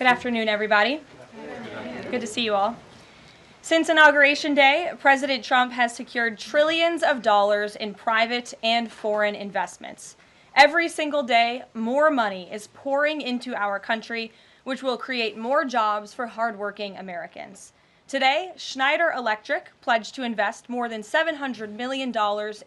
Good afternoon, everybody. Good to see you all. Since Inauguration Day, President Trump has secured trillions of dollars in private and foreign investments. Every single day, more money is pouring into our country, which will create more jobs for hardworking Americans. Today, Schneider Electric pledged to invest more than $700 million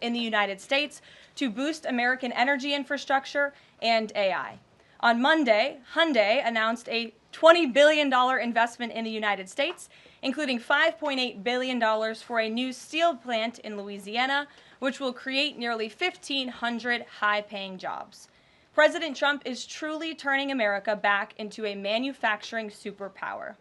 in the United States to boost American energy infrastructure and AI. On Monday, Hyundai announced a $20 billion investment in the United States, including $5.8 billion for a new steel plant in Louisiana, which will create nearly 1,500 high-paying jobs. President Trump is truly turning America back into a manufacturing superpower.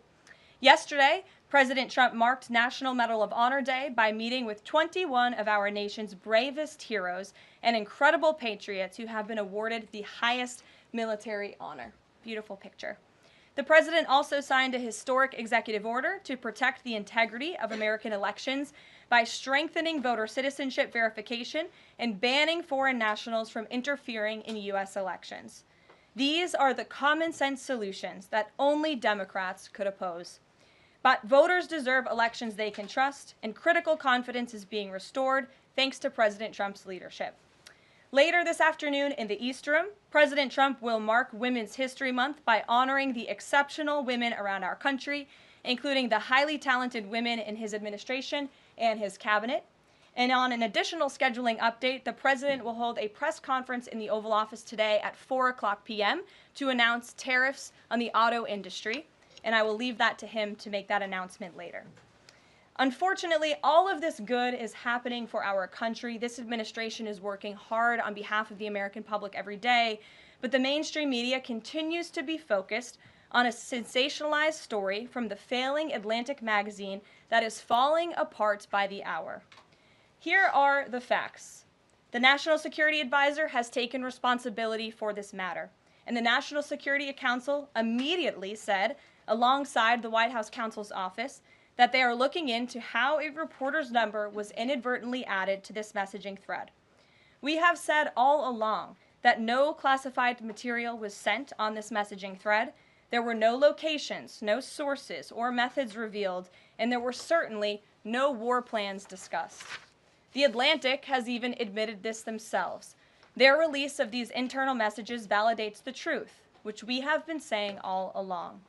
Yesterday, President Trump marked National Medal of Honor Day by meeting with 21 of our nation's bravest heroes and incredible patriots who have been awarded the highest military honor. Beautiful picture. The president also signed a historic executive order to protect the integrity of American elections by strengthening voter citizenship verification and banning foreign nationals from interfering in U.S. elections. These are the common sense solutions that only Democrats could oppose. But voters deserve elections they can trust, and critical confidence is being restored thanks to President Trump's leadership. Later this afternoon in the East Room, President Trump will mark Women's History Month by honoring the exceptional women around our country, including the highly talented women in his administration and his cabinet. And on an additional scheduling update, the president will hold a press conference in the Oval Office today at 4:00 p.m. to announce tariffs on the auto industry, and I will leave that to him to make that announcement later. Unfortunately, all of this good is happening for our country. This administration is working hard on behalf of the American public every day, but the mainstream media continues to be focused on a sensationalized story from the failing Atlantic magazine that is falling apart by the hour. Here are the facts. The National Security Advisor has taken responsibility for this matter, and the National Security Council immediately said, alongside the White House counsel's office, that they are looking into how a reporter's number was inadvertently added to this messaging thread. We have said all along that no classified material was sent on this messaging thread. There were no locations, no sources, or methods revealed, and there were certainly no war plans discussed. The Atlantic has even admitted this themselves. Their release of these internal messages validates the truth, which we have been saying all along.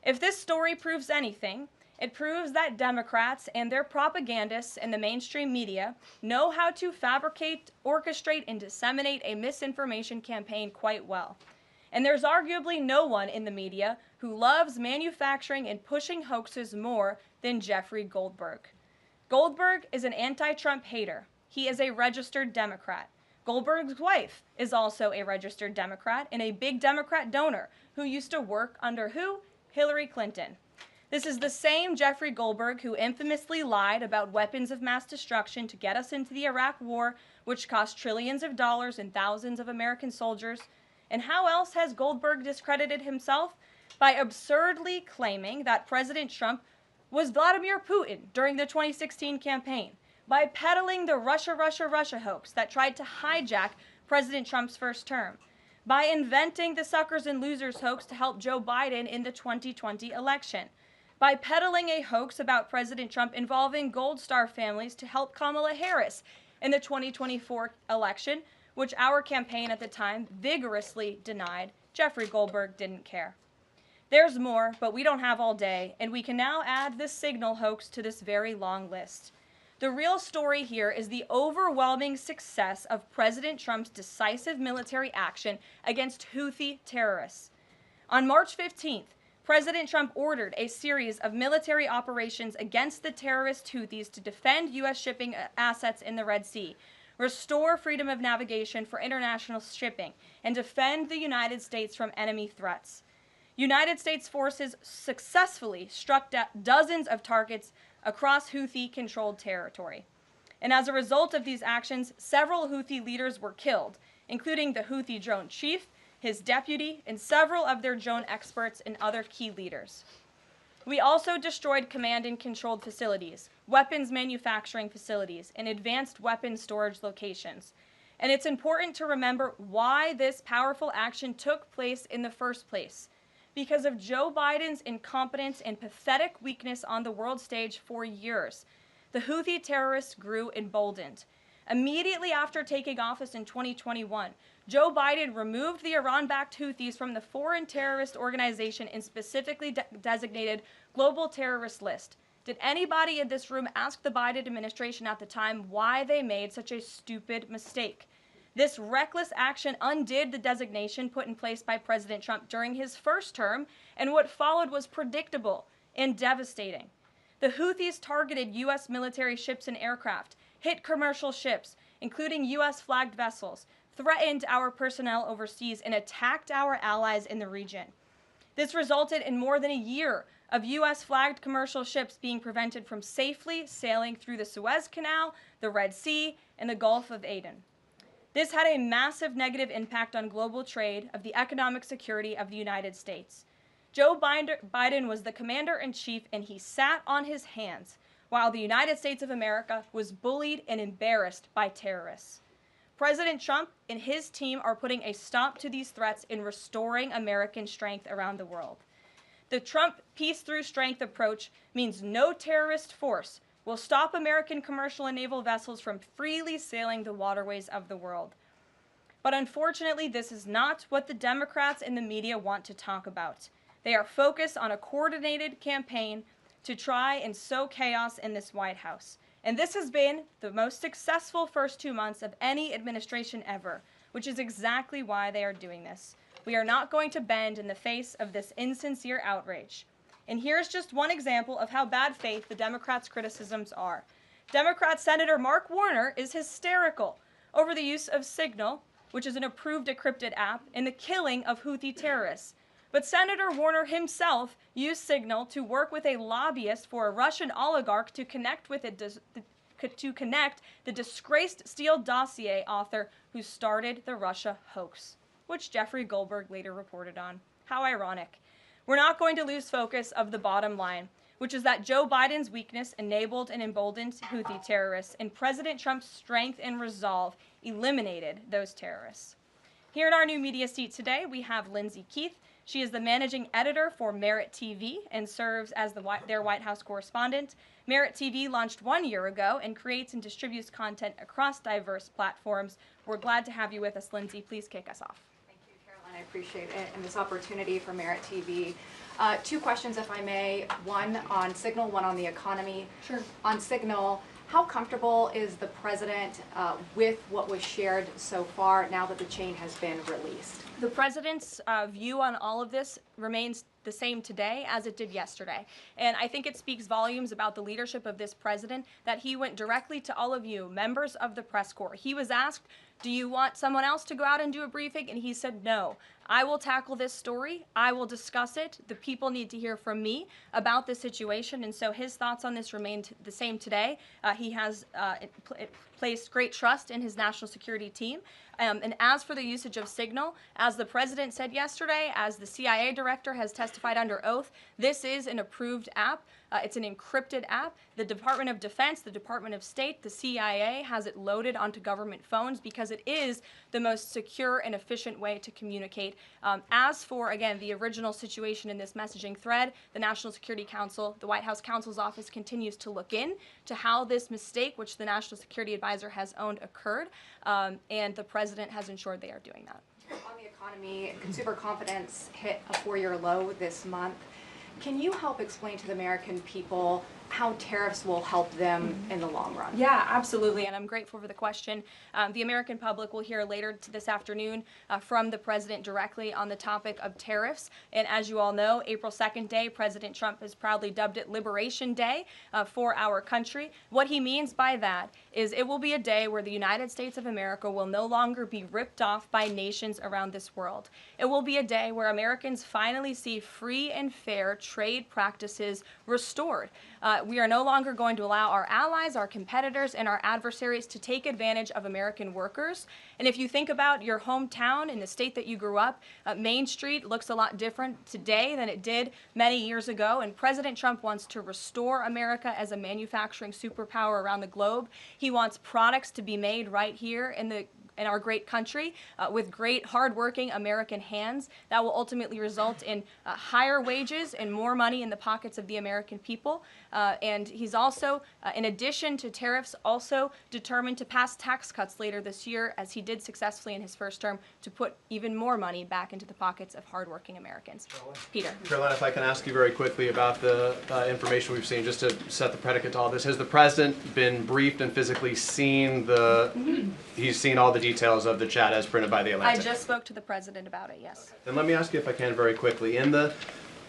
If this story proves anything, it proves that Democrats and their propagandists in the mainstream media know how to fabricate, orchestrate, and disseminate a misinformation campaign quite well. And there's arguably no one in the media who loves manufacturing and pushing hoaxes more than Jeffrey Goldberg. Goldberg is an anti-Trump hater. He is a registered Democrat. Goldberg's wife is also a registered Democrat and a big Democrat donor who used to work under who? Hillary Clinton. This is the same Jeffrey Goldberg who infamously lied about weapons of mass destruction to get us into the Iraq War, which cost trillions of dollars and thousands of American soldiers. And how else has Goldberg discredited himself? By absurdly claiming that President Trump was Vladimir Putin during the 2016 campaign, by peddling the Russia hoax that tried to hijack President Trump's first term, by inventing the suckers and losers hoax to help Joe Biden in the 2020 election, by peddling a hoax about President Trump involving Gold Star families to help Kamala Harris in the 2024 election, which our campaign at the time vigorously denied. Jeffrey Goldberg didn't care. There's more, but we don't have all day, and we can now add this signal hoax to this very long list. The real story here is the overwhelming success of President Trump's decisive military action against Houthi terrorists. On March 15th, President Trump ordered a series of military operations against the terrorist Houthis to defend U.S. shipping assets in the Red Sea, restore freedom of navigation for international shipping, and defend the United States from enemy threats. United States forces successfully struck dozens of targets across Houthi-controlled territory. And as a result of these actions, several Houthi leaders were killed, including the Houthi drone chief, his deputy, and several of their drone experts and other key leaders. We also destroyed command and controlled facilities, weapons manufacturing facilities, and advanced weapons storage locations. And it's important to remember why this powerful action took place in the first place. because of Joe Biden's incompetence and pathetic weakness on the world stage for years. The Houthi terrorists grew emboldened. Immediately after taking office in 2021, Joe Biden removed the Iran-backed Houthis from the foreign terrorist organization and specifically designated global terrorist list. Did anybody in this room ask the Biden administration at the time why they made such a stupid mistake? This reckless action undid the designation put in place by President Trump during his first term, and what followed was predictable and devastating. The Houthis targeted U.S. military ships and aircraft, hit commercial ships, including U.S. flagged vessels, threatened our personnel overseas, and attacked our allies in the region. This resulted in more than a year of U.S. flagged commercial ships being prevented from safely sailing through the Suez Canal, the Red Sea, and the Gulf of Aden. This had a massive negative impact on global trade of the economic security of the United States. Joe Biden was the commander-in-chief, and he sat on his hands while the United States of America was bullied and embarrassed by terrorists. President Trump and his team are putting a stop to these threats and restoring American strength around the world. The Trump peace through strength approach means no terrorist force will stop American commercial and naval vessels from freely sailing the waterways of the world. But unfortunately, this is not what the Democrats and the media want to talk about. They are focused on a coordinated campaign to try and sow chaos in this White House. And this has been the most successful first 2 months of any administration ever, which is exactly why they are doing this. We are not going to bend in the face of this insincere outrage. And here's just one example of how bad faith the Democrats' criticisms are. Democrat Senator Mark Warner is hysterical over the use of Signal, which is an approved decrypted app, in the killing of Houthi terrorists. But Senator Warner himself used Signal to work with a lobbyist for a Russian oligarch to connect the disgraced Steele dossier author who started the Russia hoax, which Jeffrey Goldberg later reported on. How ironic. We're not going to lose focus of the bottom line, which is that Joe Biden's weakness enabled and emboldened Houthi terrorists, and President Trump's strength and resolve eliminated those terrorists. Here in our new media seat today, we have Lindsay Keith. She is the managing editor for Merit TV and serves as their White House correspondent. Merit TV launched 1 year ago and creates and distributes content across diverse platforms. We're glad to have you with us, Lindsay. Please kick us off. Thank you, Karoline. I appreciate it and this opportunity for Merit TV. 2 questions, if I may. One on Signal, one on the economy. Sure. On Signal, how comfortable is the president with what was shared so far now that the chain has been released? The president's view on all of this remains the same today as it did yesterday. And I think it speaks volumes about the leadership of this president that he went directly to all of you, members of the press corps. He was asked, do you want someone else to go out and do a briefing? And he said, no, I will tackle this story. I will discuss it. The people need to hear from me about the situation. And so his thoughts on this remained the same today. He has placed great trust in his national security team. And as for the usage of Signal, as the president said yesterday, as the CIA director has testified under oath, this is an approved app. It's an encrypted app. The Department of Defense, the Department of State, the CIA has it loaded onto government phones because it is the most secure and efficient way to communicate. As for, again, the original situation in this messaging thread, the National Security Council, the White House counsel's office continues to look in to how this mistake, which the National Security Advisor has owned, occurred, and the president has ensured they are doing that. On the economy, consumer confidence hit a 4-year low this month. Can you help explain to the American people how tariffs will help them in the long run? Yeah, absolutely, and I'm grateful for the question. The American public will hear later this afternoon from the president directly on the topic of tariffs. And as you all know, April 2nd day, President Trump has proudly dubbed it Liberation Day for our country. What he means by that is it will be a day where the United States of America will no longer be ripped off by nations around this world. It will be a day where Americans finally see free and fair trade practices restored. We are no longer going to allow our allies, our competitors, and our adversaries to take advantage of American workers. And if you think about your hometown in the state that you grew up, Main Street looks a lot different today than it did many years ago. And President Trump wants to restore America as a manufacturing superpower around the globe. He wants products to be made right here in the in our great country with great, hardworking American hands that will ultimately result in higher wages and more money in the pockets of the American people. And he's also, in addition to tariffs, also determined to pass tax cuts later this year, as he did successfully in his first term, to put even more money back into the pockets of hardworking Americans. Peter. Caroline, if I can ask you very quickly about the information we've seen, just to set the predicate to all this. Has the president been briefed and physically seen he's seen all the details of the chat as printed by the Atlantic? I just spoke to the president about it, yes. Okay. Then let me ask you, if I can, very quickly. In the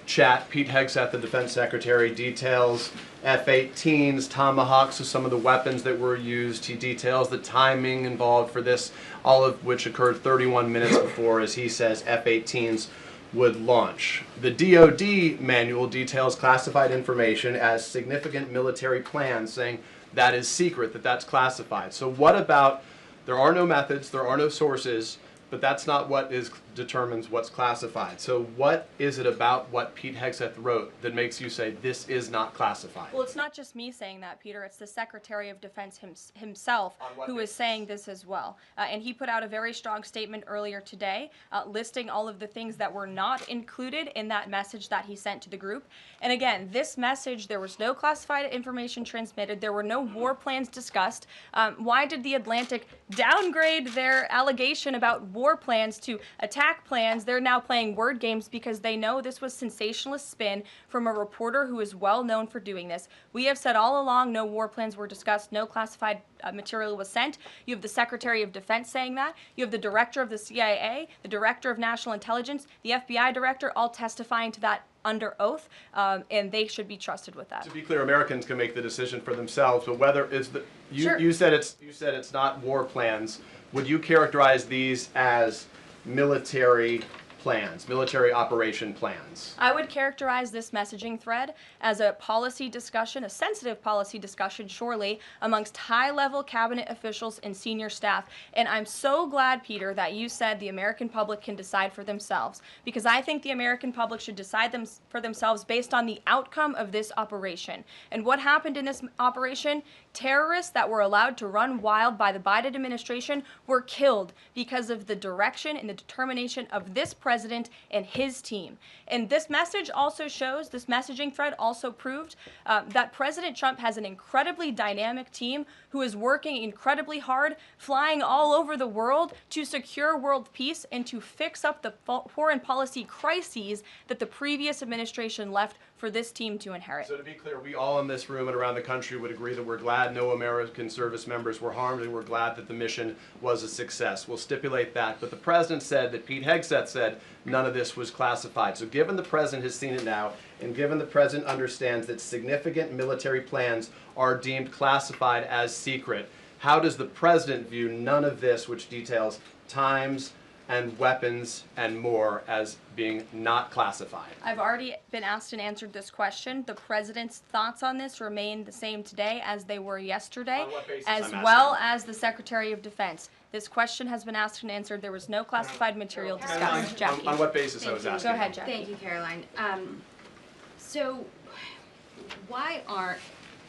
chat, Pete Hegseth, the defense secretary, details F-18s, Tomahawks, so some of the weapons that were used. He details the timing involved for this, all of which occurred 31 minutes before, as he says, F-18s would launch. The DoD manual details classified information as significant military plans, saying that is secret, that's classified. So what about, there are no methods, there are no sources, but that's not what determines what's classified. So what is it about what Pete Hegseth wrote that makes you say this is not classified? Well, it's not just me saying that, Peter. It's the Secretary of Defense himself who is saying this as well. And he put out a very strong statement earlier today listing all of the things that were not included in that message that he sent to the group. And again, this message, there was no classified information transmitted. There were no war plans discussed. Why did the Atlantic downgrade their allegation about war plans to attack plans? They're now playing word games because they know this was sensationalist spin from a reporter who is well known for doing this. We have said all along no war plans were discussed, no classified material was sent. You have the Secretary of Defense saying that. You have the Director of the CIA, the Director of National Intelligence, the FBI Director, all testifying to that under oath, and they should be trusted with that. To be clear, Americans can make the decision for themselves, but whether is the Sure. you said it's not war plans. Would you characterize these as military plans, military operation plans? I would characterize this messaging thread as a policy discussion, a sensitive policy discussion, surely, amongst high-level cabinet officials and senior staff. And I'm so glad, Peter, that you said the American public can decide for themselves, because I think the American public should decide for themselves based on the outcome of this operation. And what happened in this operation? Terrorists that were allowed to run wild by the Biden administration were killed because of the direction and the determination of this president and his team. And this message also shows, this messaging thread also proved that President Trump has an incredibly dynamic team who is working incredibly hard, flying all over the world to secure world peace and to fix up the foreign policy crises that the previous administration left for this team to inherit. So to be clear, we all in this room and around the country would agree that we're glad no American service members were harmed, and we're glad that the mission was a success. We'll stipulate that. But the president said that Pete Hegseth said none of this was classified. So given the president has seen it now, and given the president understands that significant military plans are deemed classified as secret, how does the president view none of this, which details times and weapons and more, as being not classified? I've already been asked and answered this question. The president's thoughts on this remain the same today as they were yesterday, On what basis, as I'm well asking? as the Secretary of Defense. This question has been asked and answered. There was no classified material discussed. Jackie. On what basis I was asking? Go ahead, Jackie. Thank you, Caroline. So why aren't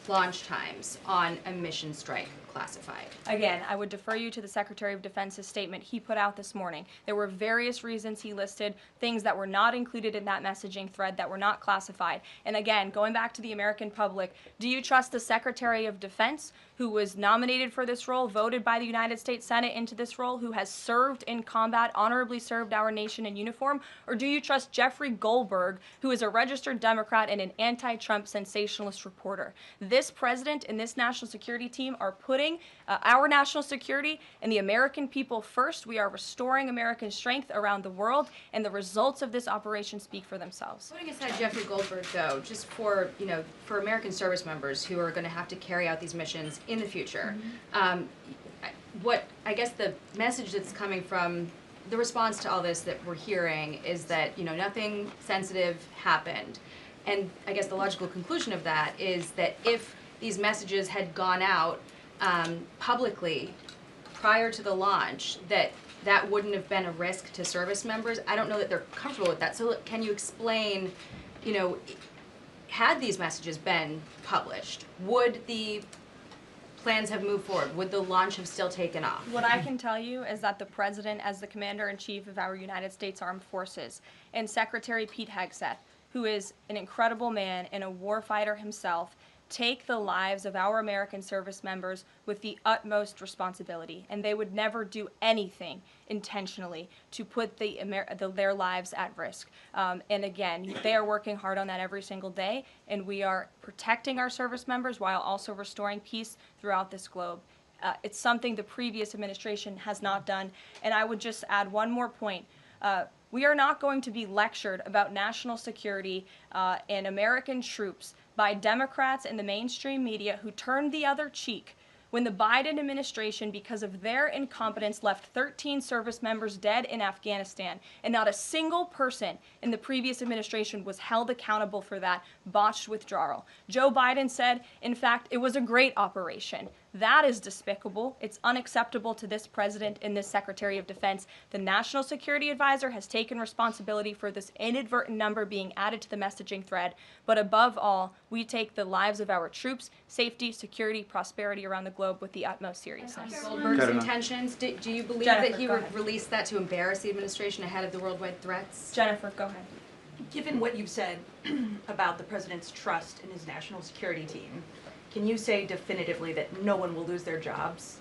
launch times on a mission strike classified? Again, I would defer you to the Secretary of Defense's statement he put out this morning. There were various reasons he listed, things that were not included in that messaging thread that were not classified. And again, going back to the American public, do you trust the Secretary of Defense, who was nominated for this role, voted by the United States Senate into this role, who has served in combat, honorably served our nation in uniform? Or do you trust Jeffrey Goldberg, who is a registered Democrat and an anti-Trump sensationalist reporter? This president and this national security team are putting our national security and the American people first. We are restoring American strength around the world, and the results of this operation speak for themselves. Putting aside Jeffrey Goldberg, though, just for for American service members who are going to have to carry out these missions in the future, what I guess the message that's coming from the response to all this that we're hearing is that nothing sensitive happened, and I guess the logical conclusion of that is that if these messages had gone out publicly prior to the launch, that wouldn't have been a risk to service members. I don't know that they're comfortable with that. So can you explain, had these messages been published, would the plans have moved forward? Would the launch have still taken off? What I can tell you is that the President, as the Commander-in-Chief of our United States Armed Forces, and Secretary Pete Hegseth, who is an incredible man and a warfighter himself, take the lives of our American service members with the utmost responsibility, and they would never do anything intentionally to put their lives at risk. And again, they are working hard on that every single day, and we are protecting our service members while also restoring peace throughout this globe. It's something the previous administration has not done, and I would just add one more point. We are not going to be lectured about national security and American troops by Democrats and the mainstream media who turned the other cheek when the Biden administration, because of their incompetence, left 13 service members dead in Afghanistan, and not a single person in the previous administration was held accountable for that botched withdrawal. Joe Biden said, in fact, it was a great operation. That is despicable. It's unacceptable to this president and this Secretary of Defense. The National Security Advisor has taken responsibility for this inadvertent number being added to the messaging thread. But above all, we take the lives of our troops, safety, security, prosperity around the globe with the utmost seriousness. Goldberg's intentions, do you believe Jennifer, that he go would ahead. release that to embarrass the administration ahead of the worldwide threats? Jennifer, go ahead. Given what you've said about the president's trust in his national security team, can you say definitively that no one will lose their jobs?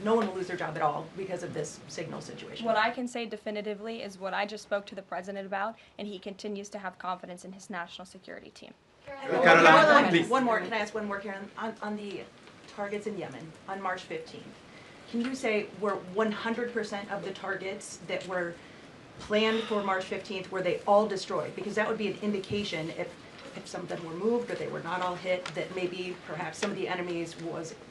No one will lose their job at all because of this signal situation? What I can say definitively is what I just spoke to the president about, and he continues to have confidence in his national security team. Karoline, please. One more, can I ask one more, Karen? On the targets in Yemen on March 15th, can you say were 100% of the targets that were planned for March 15th, were they all destroyed? Because that would be an indication if some of them were moved or they were not all hit, that maybe perhaps some of the enemies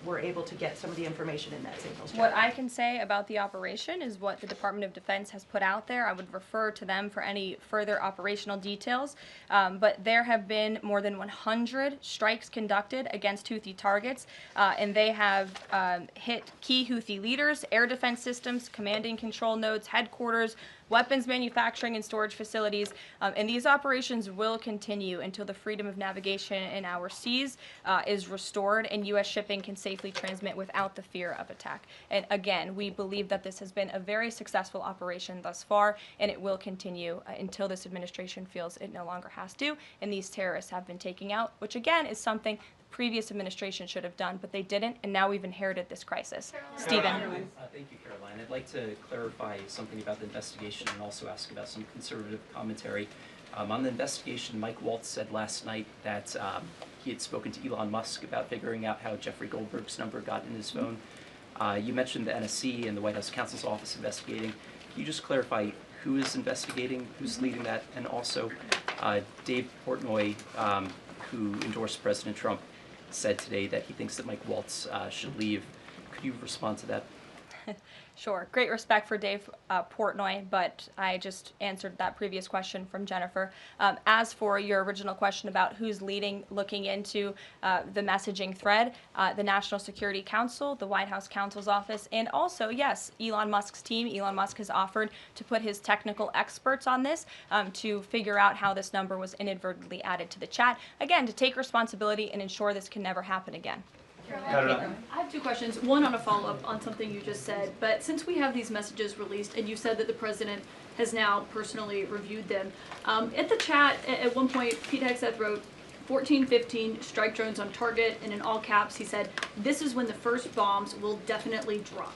were able to get some of the information in that signal strike. What I can say about the operation is what the Department of Defense has put out there. I would refer to them for any further operational details. But there have been more than 100 strikes conducted against Houthi targets, and they have hit key Houthi leaders, air defense systems, command and control nodes, headquarters, weapons manufacturing and storage facilities, and these operations will continue until the freedom of navigation in our seas is restored and U.S. shipping can safely transmit without the fear of attack. And again, we believe that this has been a very successful operation thus far, and it will continue until this administration feels it no longer has to, and these terrorists have been taken out, which again is something the previous administration should have done, but they didn't, and now we've inherited this crisis. Stephen. Thank you, Karoline. I'd like to clarify something about the investigation and also ask about some conservative commentary. On the investigation, Mike Waltz said last night that he had spoken to Elon Musk about figuring out how Jeffrey Goldberg's number got in his phone. You mentioned the NSC and the White House counsel's office investigating. Can you just clarify who is investigating, who's leading that, and also Dave Portnoy, who endorsed President Trump, said today that he thinks that Mike Waltz should leave. Could you respond to that? Sure. Great respect for Dave Portnoy, but I just answered that previous question from Jennifer. As for your original question about who's looking into the messaging thread, the National Security Council, the White House counsel's office, and also, yes, Elon Musk's team. Elon Musk has offered to put his technical experts on this to figure out how this number was inadvertently added to the chat. Again, to take responsibility and ensure this can never happen again. I have two questions. One on a follow-up on something you just said. But since we have these messages released, and you said that the president has now personally reviewed them, at the chat at one point, Pete Hegseth wrote 1415 strike drones on target, and in all caps he said, "This is when the first bombs will definitely drop."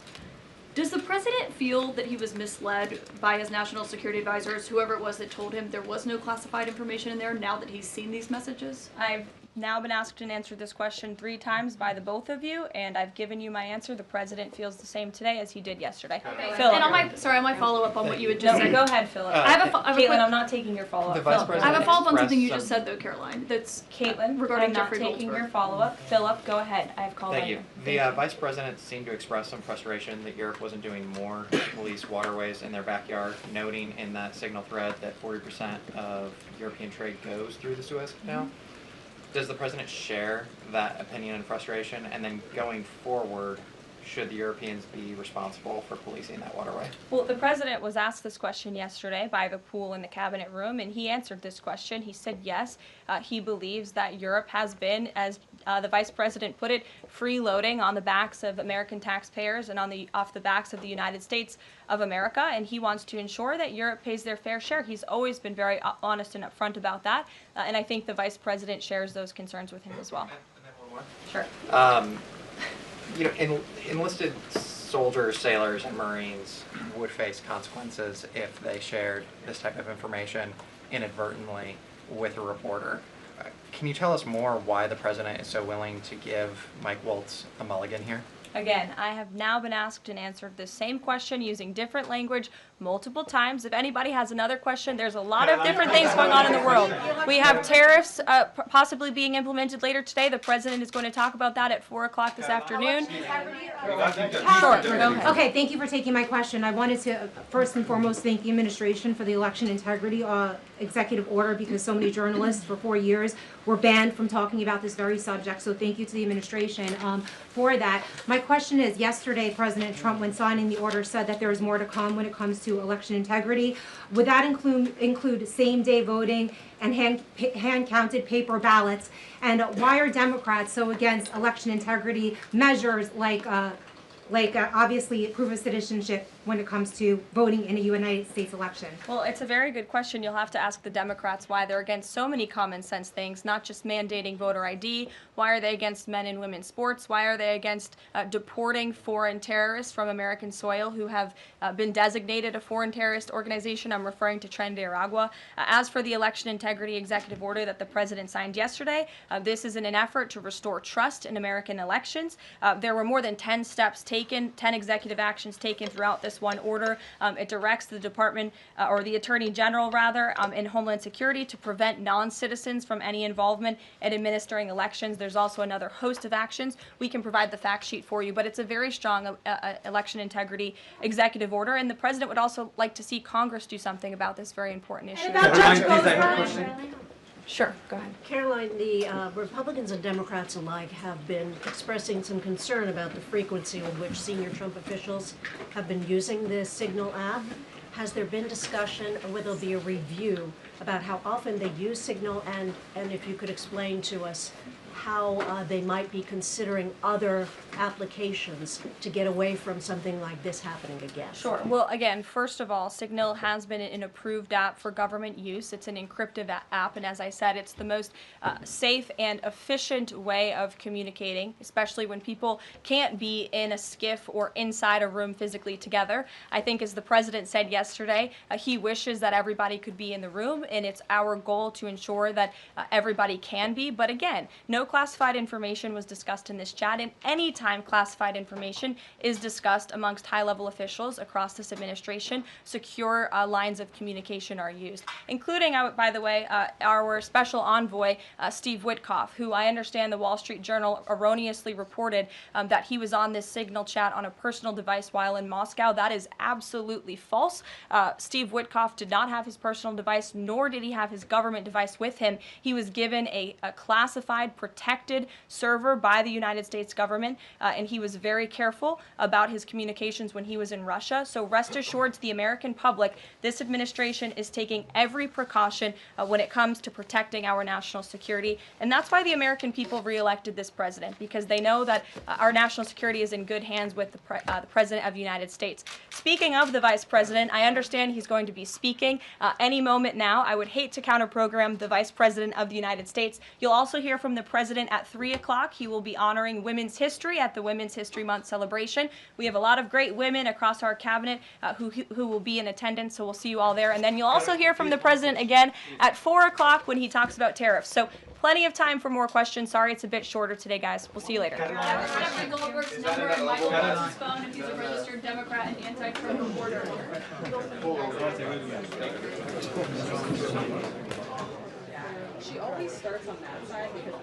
Does the president feel that he was misled by his national security advisors, whoever it was that told him there was no classified information in there, now that he's seen these messages? I've now been asked and answered this question 3 times by the both of you, and I've given you my answer. The president feels the same today as he did yesterday. Okay. Philip. And on my follow-up on what you had just No, said. go ahead, Philip. I have a Caitlin, quick- I'm not taking your follow-up. The Vice Philip, go President I have ahead. a follow-up on something you expressed just said, though, Caroline. That's Caitlin, regarding I'm not Jeffrey taking Goldberg. your follow-up. Philip, go ahead. I've called Thank on you. you. The Vice President seemed to express some frustration that Europe wasn't doing more to police waterways in their backyard, noting in that signal thread that 40% of European trade goes through the Suez Canal. Does the President share that opinion and frustration? And then going forward, should the Europeans be responsible for policing that waterway? Well, the president was asked this question yesterday by the pool in the cabinet room, and he answered this question. He said yes, he believes that Europe has been, as The Vice President put it, freeloading on the backs of American taxpayers and off the backs of the United States of America, and he wants to ensure that Europe pays their fair share. He's always been very honest and upfront about that, and I think the Vice President shares those concerns with him as well. And then one more. Sure. Enlisted soldiers, sailors, and Marines would face consequences if they shared this type of information inadvertently with a reporter. Can you tell us more why the president is so willing to give Mike Waltz a mulligan here? Again, I have now been asked and answered the same question using different language multiple times. If anybody has another question, there's a lot of different things going on in the world. We have tariffs possibly being implemented later today. The president is going to talk about that at 4 o'clock this afternoon. Sure, go ahead. Okay, thank you for taking my question. I wanted to first and foremost thank the administration for the election integrity executive order, because so many journalists for 4 years were banned from talking about this very subject. So thank you to the administration for that. My question is, yesterday President Trump, when signing the order, said that there is more to come when it comes to election integrity. Would that include same-day voting and hand-counted paper ballots? And why are Democrats so against election integrity measures like obviously proof of citizenship when it comes to voting in a United States election? Well, it's a very good question. You'll have to ask the Democrats why they're against so many common sense things, not just mandating voter ID. Why are they against men and women's sports? Why are they against deporting foreign terrorists from American soil who have been designated a foreign terrorist organization? I'm referring to Tren de Aragua. As for the election integrity executive order that the president signed yesterday, this is in an effort to restore trust in American elections. There were more than 10 steps taken, 10 executive actions taken throughout this one order. It directs the department, or the Attorney General rather, in Homeland Security to prevent non-citizens from any involvement in administering elections. There's also another host of actions. We can provide the fact sheet for you, but it's a very strong election integrity executive order, and the president would also like to see Congress do something about this very important issue. Sure, go ahead. Karoline, the Republicans and Democrats alike have been expressing some concern about the frequency with which senior Trump officials have been using the Signal app. Has there been discussion, or will there be a review about how often they use Signal, and if you could explain to us how they might be considering other applications to get away from something like this happening again? Sure. Well, again, first of all, Signal has been an approved app for government use. It's an encrypted app, and as I said, it's the most safe and efficient way of communicating, especially when people can't be in a skiff or inside a room physically together. I think, as the president said yesterday, he wishes that everybody could be in the room, and it's our goal to ensure that everybody can be. But again, no classified information was discussed in this chat, and any time classified information is discussed amongst high-level officials across this administration, secure lines of communication are used, including, by the way, our special envoy, Steve Witkoff, who I understand the Wall Street Journal erroneously reported that he was on this Signal chat on a personal device while in Moscow. That is absolutely false. Steve Witkoff did not have his personal device, nor did he have his government device with him. He was given a classified, protected server by the United States government, and he was very careful about his communications when he was in Russia. So rest assured to the American public, this administration is taking every precaution when it comes to protecting our national security, and that's why the American people re-elected this president, because they know that our national security is in good hands with the President of the United States. Speaking of the Vice President, I understand he's going to be speaking any moment now. I would hate to counter-program the Vice President of the United States. You'll also hear from the President at 3 o'clock. He will be honoring women's history at the Women's History Month celebration. We have a lot of great women across our cabinet who will be in attendance, so we'll see you all there. And then you'll also hear from the President again at 4 o'clock when he talks about tariffs. So plenty of time for more questions. Sorry it's a bit shorter today, guys. We'll see you later. Jeffrey Goldberg's number and Michael Waltz's phone if he's a registered Democrat and anti-Trump reporter. She always starts on that side because